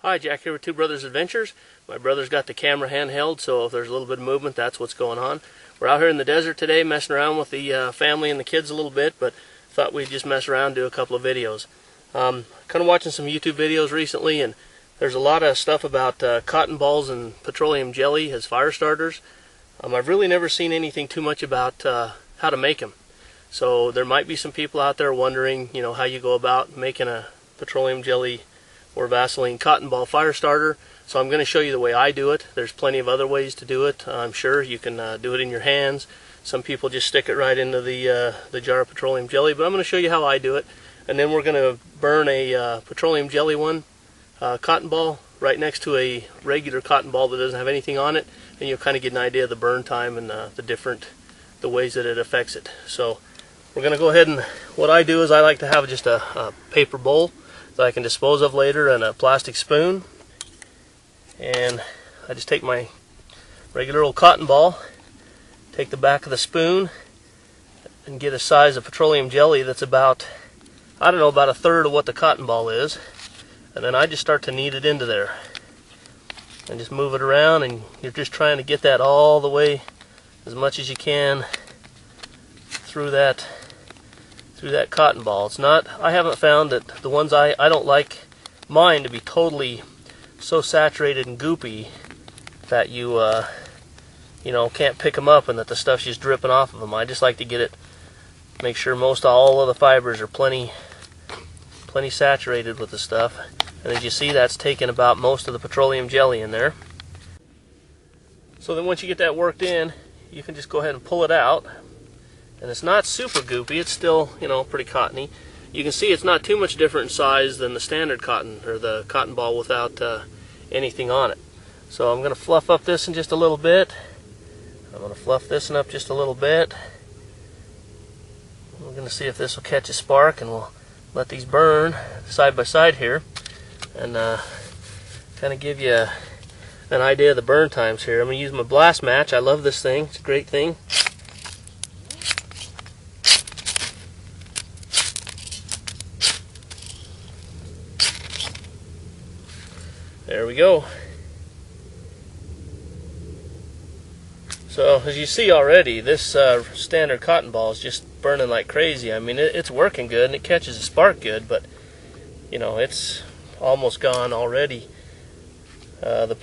Hi, Jack here with Two Brothers Adventures. My brother's got the camera handheld, so if there's a little bit of movement, that's what's going on. We're out here in the desert today messing around with the family and the kids a little bit, but thought we'd just mess around and do a couple of videos. Kind of watching some YouTube videos recently, and there's a lot of stuff about cotton balls and petroleum jelly as fire starters. I've really never seen anything too much about how to make them. So there might be some people out there wondering, you know, how you go about making a petroleum jelly or Vaseline cotton ball fire starter. So I'm going to show you the way I do it. There's plenty of other ways to do it. I'm sure you can do it in your hands. Some people just stick it right into the jar of petroleum jelly, but I'm going to show you how I do it. And then we're going to burn a petroleum jelly cotton ball right next to a regular cotton ball that doesn't have anything on it, and you'll kind of get an idea of the burn time and the ways that it affects it. So we're going to go ahead, and what I do is I like to have just a paper bowl that I can dispose of later, and a plastic spoon. And I just take my regular old cotton ball, take the back of the spoon, and get a size of petroleum jelly that's about, I don't know, about a third of what the cotton ball is. And then I just start to knead it into there. And just move it around, and you're just trying to get that all the way, as much as you can, through that cotton ball. It's not, I haven't found that the ones I don't like mine to be totally so saturated and goopy that you know, can't pick them up and that the stuff's just dripping off of them. I just like to get it, make sure all of the fibers are plenty saturated with the stuff. And as you see, that's taken about most of the petroleum jelly in there. So then once you get that worked in, you can just go ahead and pull it out. And it's not super goopy, it's still, you know, pretty cottony. You can see it's not too much different in size than the standard cotton, or the cotton ball without anything on it. So I'm going to fluff up this in just a little bit. I'm going to fluff this one up just a little bit. We're going to see if this will catch a spark, and we'll let these burn side by side here, and kind of give you an idea of the burn times here. I'm going to use my blast match. I love this thing. It's a great thing. There we go. So as you see already, this standard cotton ball is just burning like crazy. I mean, it's working good and it catches a spark good, but you know, it's almost gone already. The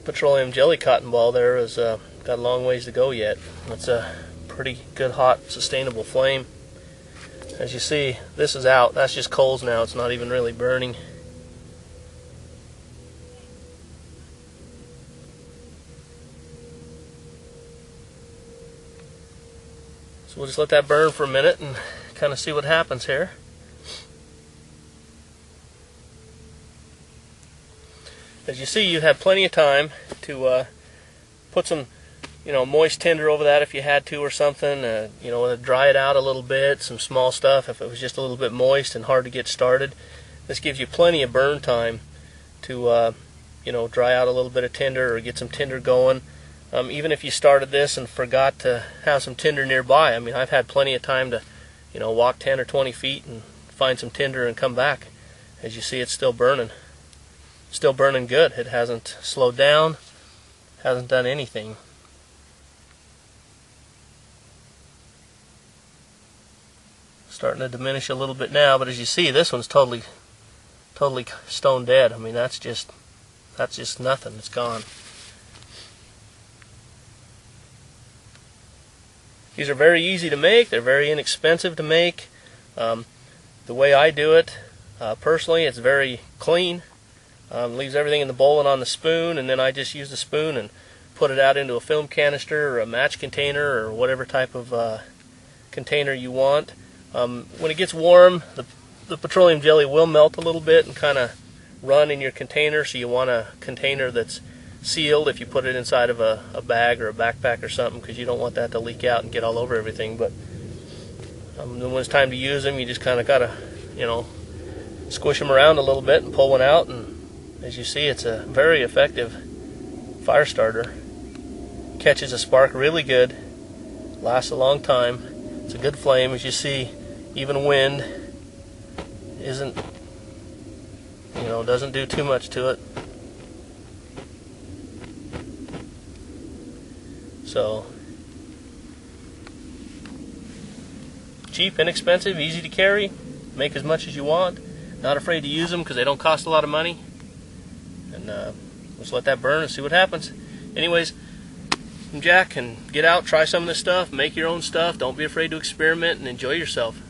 petroleum jelly cotton ball there has got a long ways to go yet. It's a pretty good, hot, sustainable flame. As you see, this is out. That's just coals now. It's not even really burning. So we'll just let that burn for a minute and kind of see what happens here. As you see, you had plenty of time to put some, you know, moist tinder over that if you had to, or something. You know, dry it out a little bit, some small stuff if it was just a little bit moist and hard to get started. This gives you plenty of burn time to, you know, dry out a little bit of tinder or get some tinder going. Even if you started this and forgot to have some tinder nearby, I mean, I've had plenty of time to, you know, walk 10 or 20 feet and find some tinder and come back. As you see, it's still burning. Still burning good. It hasn't slowed down, hasn't done anything. Starting to diminish a little bit now, but as you see, this one's totally stone dead. I mean, that's just nothing. It's gone. These are very easy to make. They're very inexpensive to make. The way I do it, personally, it's very clean. Leaves everything in the bowl and on the spoon, and then I just use the spoon and put it out into a film canister or a match container or whatever type of container you want. When it gets warm, the petroleum jelly will melt a little bit and kind of run in your container, so you want a container that's sealed if you put it inside of a bag or a backpack or something, because you don't want that to leak out and get all over everything. But when it's time to use them, you just kind of gotta, you know, squish them around a little bit and pull one out, and as you see, it's a very effective fire starter. Catches a spark really good, lasts a long time. It's a good flame. As you see, even wind isn't, you know, doesn't do too much to it. So cheap, inexpensive, easy to carry, make as much as you want, not afraid to use them because they don't cost a lot of money, and just let that burn and see what happens. Anyways, I'm Jack, and get out, try some of this stuff, make your own stuff, don't be afraid to experiment, and enjoy yourself.